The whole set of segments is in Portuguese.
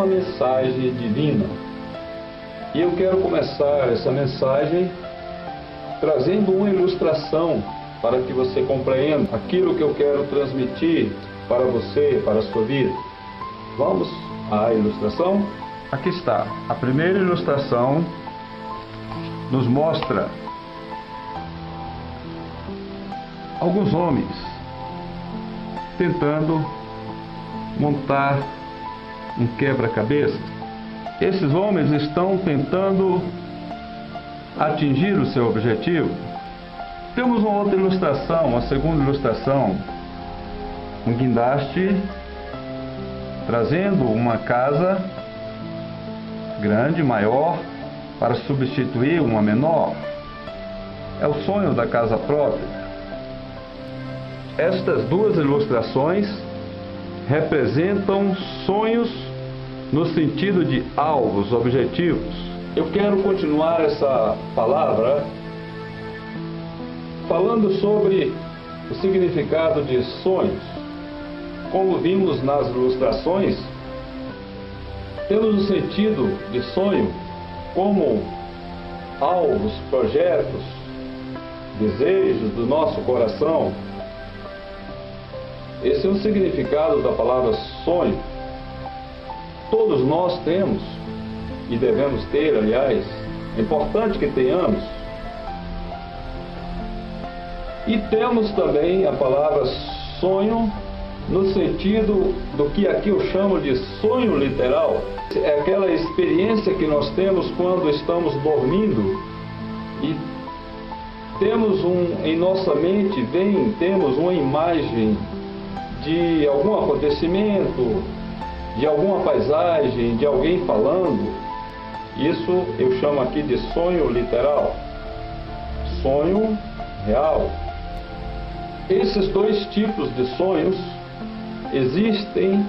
uma mensagem divina. E eu quero começar essa mensagem trazendo uma ilustração para que você compreenda aquilo que eu quero transmitir para você, para a sua vida. Vamos à ilustração? Aqui está. A primeira ilustração nos mostra alguns homens tentando montar um quebra-cabeça. Esses homens estão tentando atingir o seu objetivo. Temos uma outra ilustração, a segunda ilustração, um guindaste trazendo uma casa grande, maior, para substituir uma menor. É o sonho da casa própria. Estas duas ilustrações representam sonhos no sentido de alvos, objetivos. Eu quero continuar essa palavra falando sobre o significado de sonhos. Como vimos nas ilustrações, temos o sentido de sonho como alvos, projetos, desejos do nosso coração. Esse é o significado da palavra sonho. Todos nós temos, e devemos ter, aliás, é importante que tenhamos. E temos também a palavra sonho no sentido do que aqui eu chamo de sonho literal. É aquela experiência que nós temos quando estamos dormindo e temos em nossa mente temos uma imagem de algum acontecimento, de alguma paisagem, de alguém falando. Isso eu chamo aqui de sonho literal, sonho real. Esses dois tipos de sonhos existem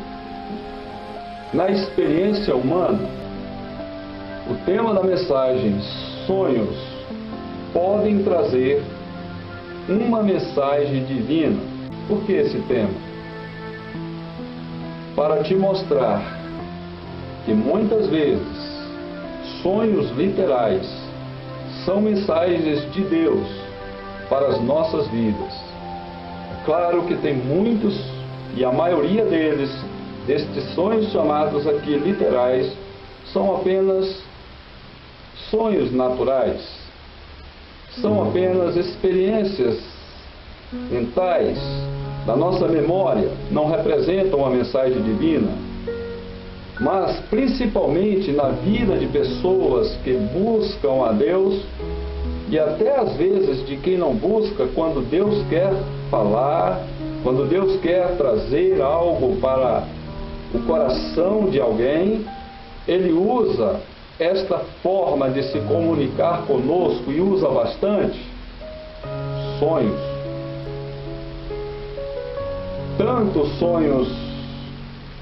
na experiência humana. O tema da mensagem, sonhos, podem trazer uma mensagem divina. Por que esse tema? Para te mostrar que muitas vezes sonhos literais são mensagens de Deus para as nossas vidas. Claro que tem muitos, e a maioria destes sonhos chamados aqui literais, são apenas sonhos naturais, são apenas experiências mentais da nossa memória, não representam a mensagem divina. Mas principalmente na vida de pessoas que buscam a Deus, e até às vezes de quem não busca, quando Deus quer falar, quando Deus quer trazer algo para o coração de alguém, Ele usa esta forma de se comunicar conosco, e usa bastante sonhos. Tanto sonhos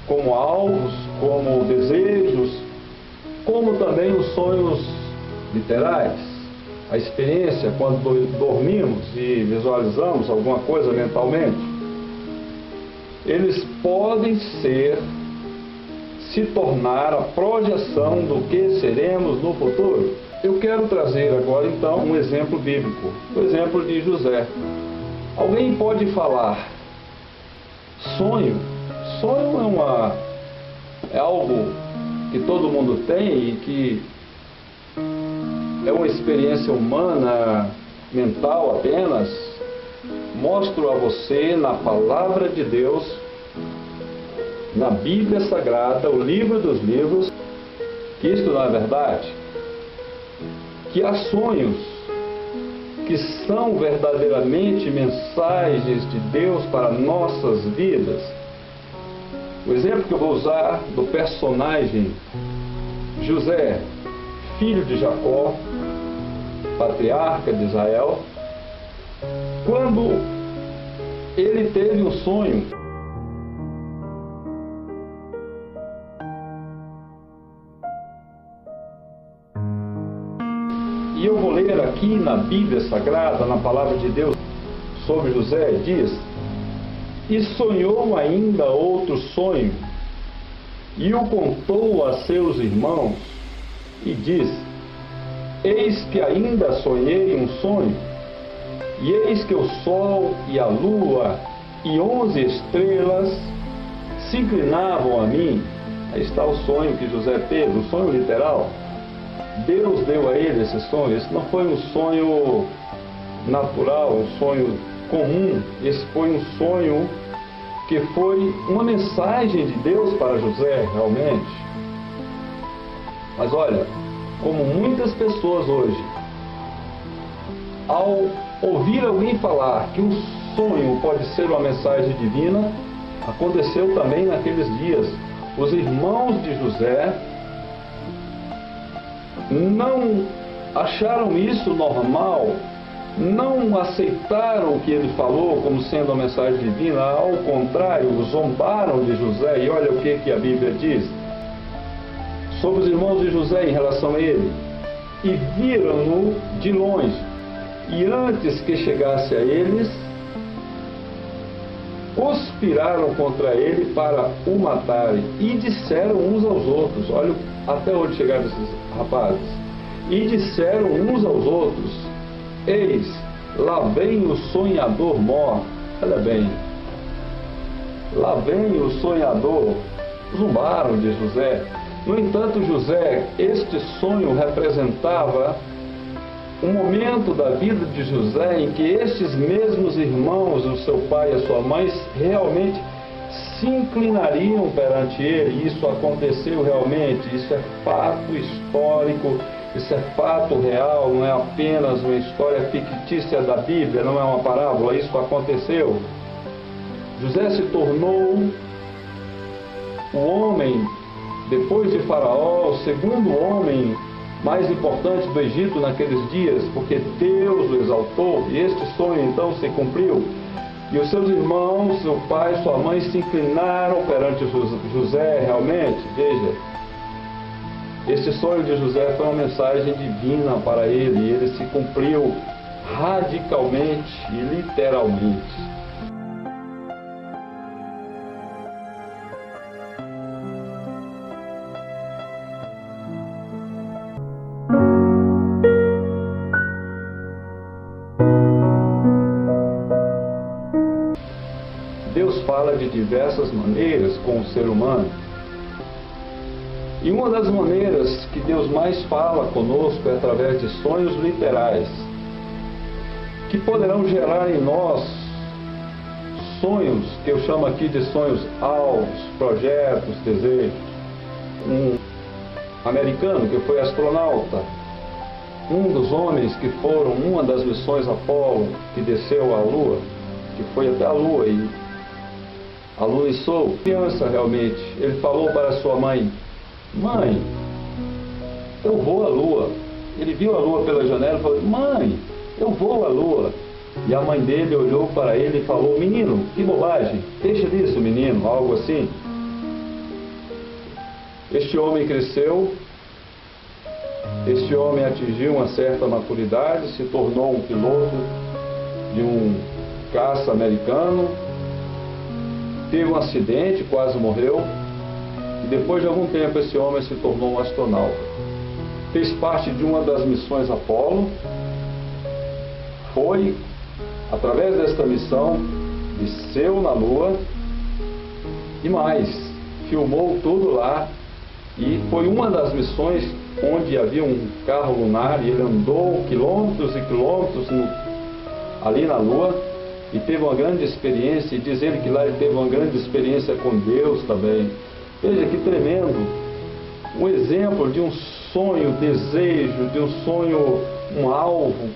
como alvos, como desejos, como também os sonhos literais. A experiência quando dormimos e visualizamos alguma coisa mentalmente. Eles podem se tornar a projeção do que seremos no futuro. Eu quero trazer agora então um exemplo bíblico, o exemplo de José. Alguém pode falar sonho? Sonho é algo que todo mundo tem e que é uma experiência humana, mental apenas. Mostro a você na Palavra de Deus, na Bíblia Sagrada, o livro dos livros, que isto não é verdade, que há sonhos que são verdadeiramente mensagens de Deus para nossas vidas. O exemplo que eu vou usar do personagem José, filho de Jacó, patriarca de Israel, quando ele teve um sonho. E eu vou ler aqui na Bíblia Sagrada, na Palavra de Deus, sobre José, diz: e sonhou ainda outro sonho, e o contou a seus irmãos, e disse: Eis que ainda sonhei um sonho, e eis que o sol e a lua e 11 estrelas se inclinavam a mim. Aí está o sonho que José teve, o sonho literal. Deus deu a ele esse sonho. Esse não foi um sonho natural, um sonho comum. Esse foi um sonho que foi uma mensagem de Deus para José, realmente. Mas olha, como muitas pessoas hoje, ao ouvir alguém falar que um sonho pode ser uma mensagem divina, aconteceu também naqueles dias. Os irmãos de José não acharam isso normal, não aceitaram o que ele falou como sendo uma mensagem divina, ao contrário, zombaram de José. E olha o que a Bíblia diz sobre os irmãos de José em relação a ele: e viram-no de longe, e antes que chegasse a eles, conspiraram contra ele para o matarem, e disseram uns aos outros, olha até onde chegaram esses rapazes, e disseram uns aos outros: Eis, lá vem o sonhador mor. Olha bem, lá vem o sonhador. Zombaram de José. No entanto, José, este sonho representava um momento da vida de José em que estes mesmos irmãos, o seu pai e a sua mãe, realmente se inclinariam perante ele. Isso aconteceu realmente, isso é fato histórico, isso é fato real, não é apenas uma história fictícia da Bíblia, não é uma parábola, isso aconteceu. José se tornou o homem, depois de Faraó, o segundo homem mais importante do Egito naqueles dias, porque Deus o exaltou, e este sonho então se cumpriu. E os seus irmãos, seu pai, sua mãe se inclinaram perante José, realmente. Veja, este sonho de José foi uma mensagem divina para ele, e ele se cumpriu radicalmente e literalmente. Deus fala de diversas maneiras com o ser humano. E uma das maneiras que Deus mais fala conosco é através de sonhos literais, que poderão gerar em nós sonhos, que eu chamo aqui de sonhos alvos, projetos, desejos. Um americano que foi astronauta, um dos homens que foram uma das missões Apolo, que desceu à Lua, que foi até a Lua e aluiçou, criança realmente, ele falou para sua mãe: Mãe, eu vou à Lua. Ele viu a Lua pela janela e falou: Mãe, eu vou à Lua. E a mãe dele olhou para ele e falou: Menino, que bobagem, deixa disso, menino, algo assim. Este homem cresceu, este homem atingiu uma certa maturidade, se tornou um piloto de um caça americano, teve um acidente, quase morreu, e depois de algum tempo esse homem se tornou um astronauta. Fez parte de uma das missões Apolo, foi, através desta missão, desceu na Lua e mais, filmou tudo lá, e foi uma das missões onde havia um carro lunar e ele andou quilômetros e quilômetros ali na Lua e teve uma grande experiência, e diz ele que lá ele teve uma grande experiência com Deus também. Veja que tremendo, um exemplo de um sonho, desejo, de um sonho, um alvo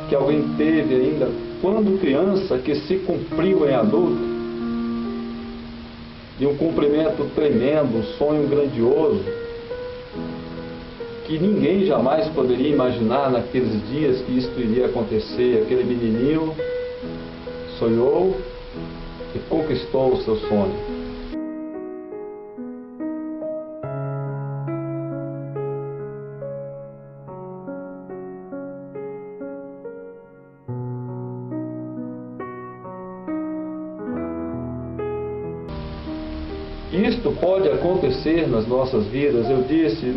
que alguém teve ainda quando criança, que se cumpriu em adulto, de um cumprimento tremendo, um sonho grandioso, que ninguém jamais poderia imaginar naqueles dias que isto iria acontecer. Aquele menininho sonhou e conquistou o seu sonho. isto pode acontecer nas nossas vidas. Eu disse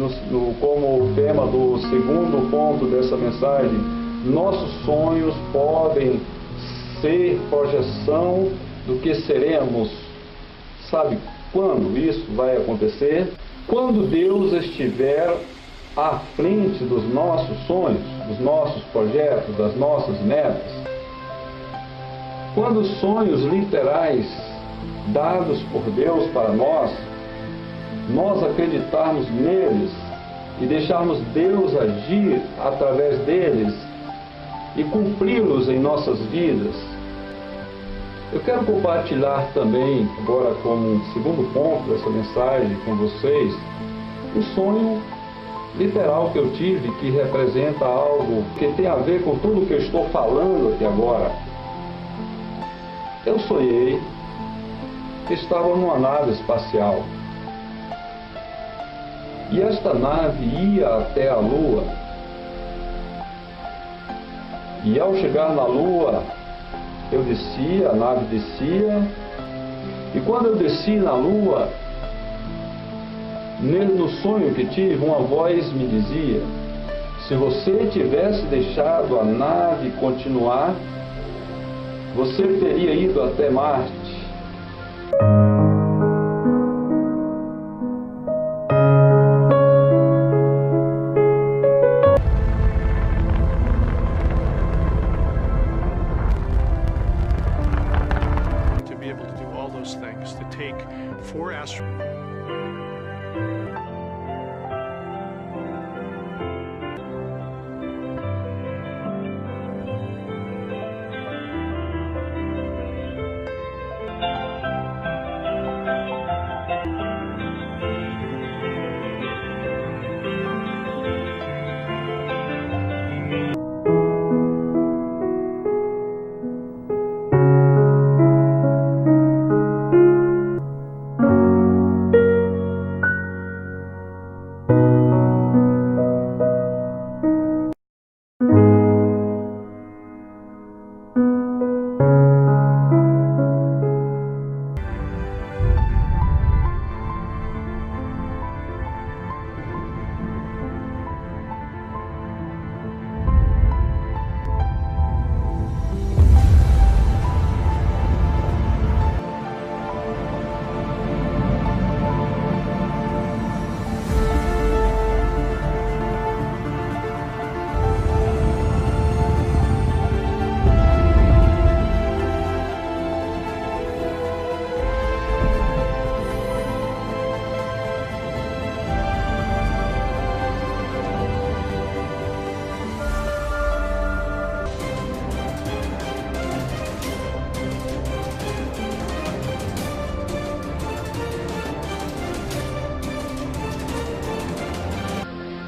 como tema do segundo ponto dessa mensagem, nossos sonhos podem ser projeção do que seremos. Sabe quando isso vai acontecer? Quando Deus estiver à frente dos nossos sonhos, dos nossos projetos, das nossas metas. Quando os sonhos literais dados por Deus para nós acreditarmos neles e deixarmos Deus agir através deles e cumpri-los em nossas vidas. Eu quero compartilhar também, agora como um segundo ponto dessa mensagem com vocês, um sonho literal que eu tive, que representa algo que tem a ver com tudo que eu estou falando aqui agora. Eu sonhei que estava numa nave espacial. E esta nave ia até a Lua. E ao chegar na Lua, eu descia, a nave descia. E quando eu desci na Lua, no sonho que tive, uma voz me dizia: se você tivesse deixado a nave continuar, você teria ido até Marte. To be able to do all those things, to take 4 astronauts.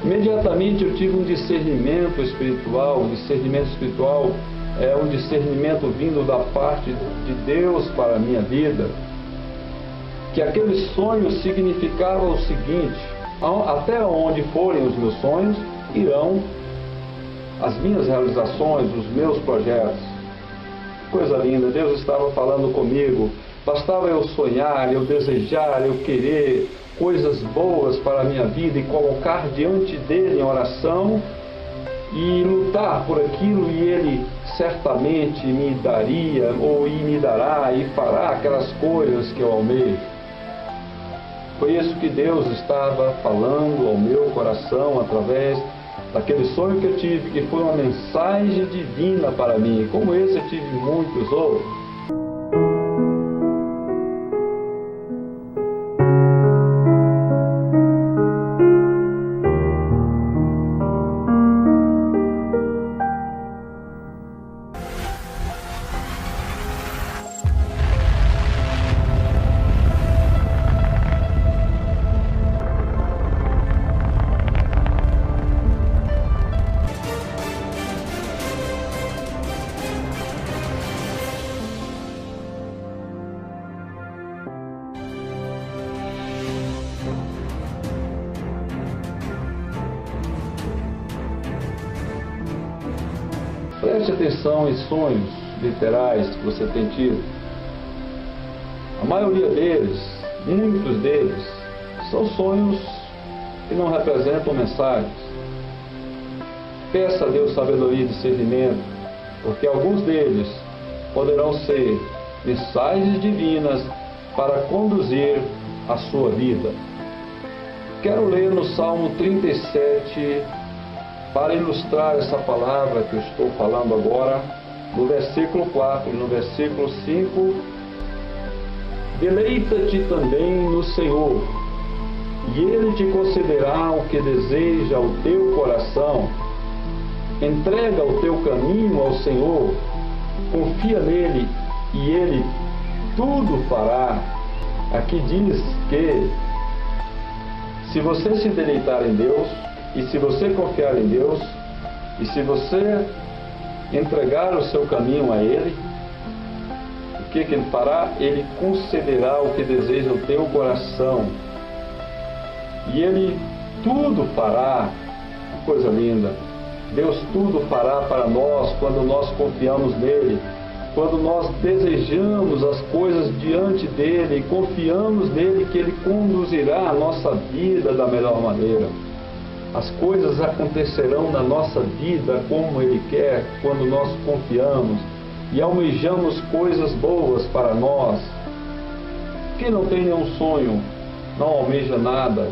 Imediatamente eu tive um discernimento espiritual. O discernimento espiritual é um discernimento vindo da parte de Deus para a minha vida, que aquele sonho significava o seguinte: até onde forem os meus sonhos, irão as minhas realizações, os meus projetos. Coisa linda, Deus estava falando comigo. Bastava eu sonhar, eu desejar, eu querer coisas boas para a minha vida e colocar diante dele em oração e lutar por aquilo, e ele certamente me daria, ou me dará e fará aquelas coisas que eu almejo. Foi isso que Deus estava falando ao meu coração através daquele sonho que eu tive, que foi uma mensagem divina para mim. Como esse eu tive muitos outros. Preste atenção em sonhos literais que você tem tido. A maioria deles muitos deles são sonhos que não representam mensagens. Peça a Deus sabedoria e discernimento, porque alguns deles poderão ser mensagens divinas para conduzir a sua vida. Quero ler no Salmo 37, para ilustrar essa palavra que eu estou falando agora, no versículo 4 e no versículo 5. Deleita-te também no Senhor, e Ele te concederá o que deseja o teu coração. Entrega o teu caminho ao Senhor, confia nele, e Ele tudo fará. Aqui diz que se você se deleitar em Deus, e se você confiar em Deus, e se você entregar o seu caminho a Ele, o que Ele fará? Ele concederá o que deseja o teu coração. E Ele tudo fará. Que coisa linda! Deus tudo fará para nós quando nós confiamos nele, quando nós desejamos as coisas diante dele e confiamos nele, que ele conduzirá a nossa vida da melhor maneira. As coisas acontecerão na nossa vida como ele quer, quando nós confiamos e almejamos coisas boas para nós. Quem não tem nenhum sonho, não almeja nada,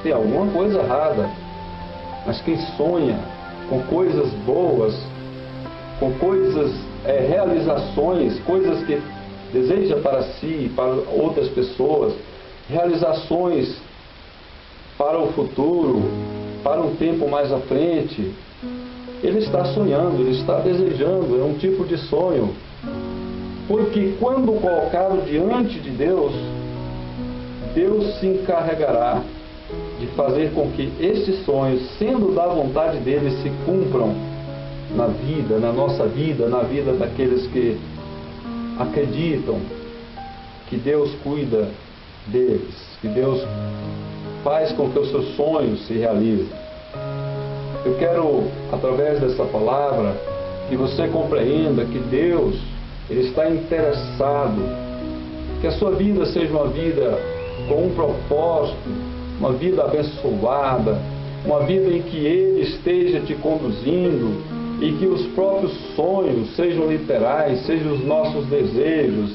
tem alguma coisa errada. Mas quem sonha com coisas boas, com coisas, realizações, coisas que deseja para si e para outras pessoas, realizações para o futuro, para um tempo mais à frente, ele está sonhando, ele está desejando, é um tipo de sonho. Porque quando colocado diante de Deus, Deus se encarregará de fazer com que estes sonhos, sendo da vontade dele, se cumpram na vida, na nossa vida, na vida daqueles que acreditam que Deus cuida deles, que Deus faz com que os seus sonhos se realizem. Eu quero, através dessa palavra, que você compreenda que Deus, Ele está interessado que a sua vida seja uma vida com um propósito, uma vida abençoada, uma vida em que Ele esteja te conduzindo e que os próprios sonhos, sejam literais, sejam os nossos desejos,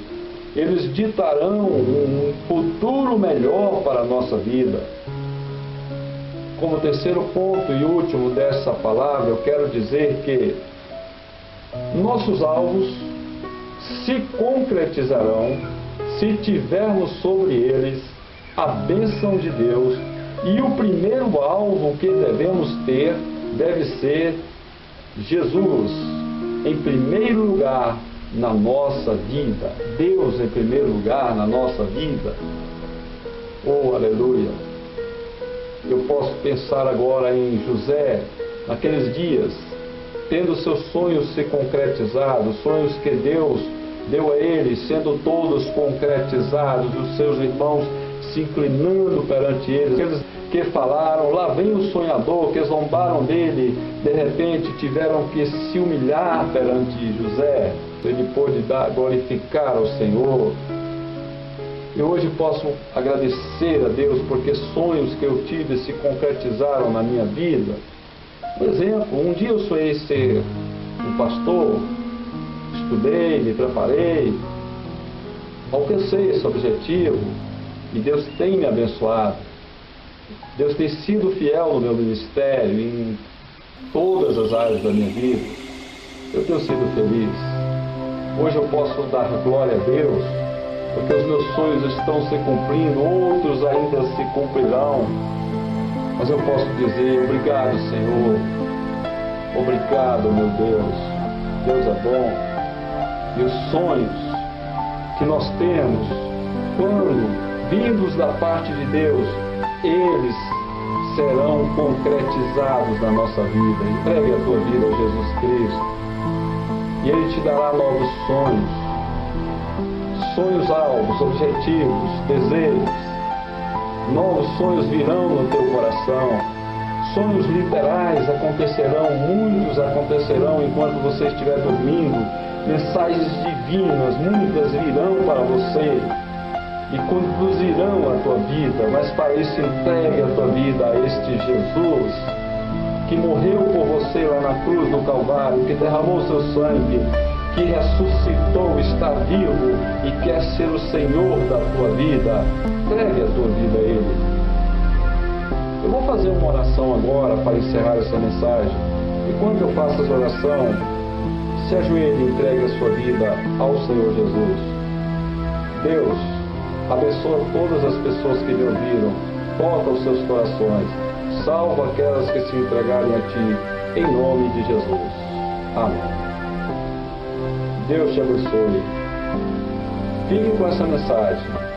eles ditarão um futuro melhor para a nossa vida. Como terceiro ponto e último dessa palavra, eu quero dizer que nossos alvos se concretizarão se tivermos sobre eles a bênção de Deus, e o primeiro alvo que devemos ter deve ser Jesus em primeiro lugar na nossa vida. Deus em primeiro lugar na nossa vida. Oh, aleluia! Eu posso pensar agora em José, naqueles dias, tendo seus sonhos se concretizados, sonhos que Deus deu a ele, sendo todos concretizados, os seus irmãos se inclinando perante eles, aqueles que falaram, lá vem o sonhador, que zombaram dele, de repente tiveram que se humilhar perante José. Ele pôde glorificar ao Senhor. Eu hoje posso agradecer a Deus porque sonhos que eu tive se concretizaram na minha vida. Por exemplo, um dia eu sonhei ser um pastor, estudei, me preparei, alcancei esse objetivo e Deus tem me abençoado. Deus tem sido fiel no meu ministério, em todas as áreas da minha vida. Eu tenho sido feliz. Hoje eu posso dar glória a Deus, porque os meus sonhos estão se cumprindo, outros ainda se cumprirão. Mas eu posso dizer, obrigado, Senhor. Obrigado, meu Deus. Deus é bom. E os sonhos que nós temos, quando vindos da parte de Deus, eles serão concretizados na nossa vida. Entregue a tua vida a Jesus Cristo e Ele te dará novos sonhos, sonhos alvos, objetivos, desejos. Novos sonhos virão no teu coração, sonhos literais acontecerão, muitos acontecerão enquanto você estiver dormindo. Mensagens divinas, muitas virão para você. e conduzirão a tua vida, mas para isso entregue a tua vida a este Jesus, que morreu por você lá na cruz do Calvário, que derramou seu sangue, que ressuscitou, está vivo e quer ser o Senhor da tua vida. Entregue a tua vida a Ele. Eu vou fazer uma oração agora para encerrar essa mensagem. Enquanto eu faço essa oração, se ajoelhe e entregue a sua vida ao Senhor Jesus. Deus, abençoa todas as pessoas que me ouviram, toca os seus corações, salva aquelas que se entregarem a Ti, em nome de Jesus. Amém. Deus te abençoe. Fique com essa mensagem.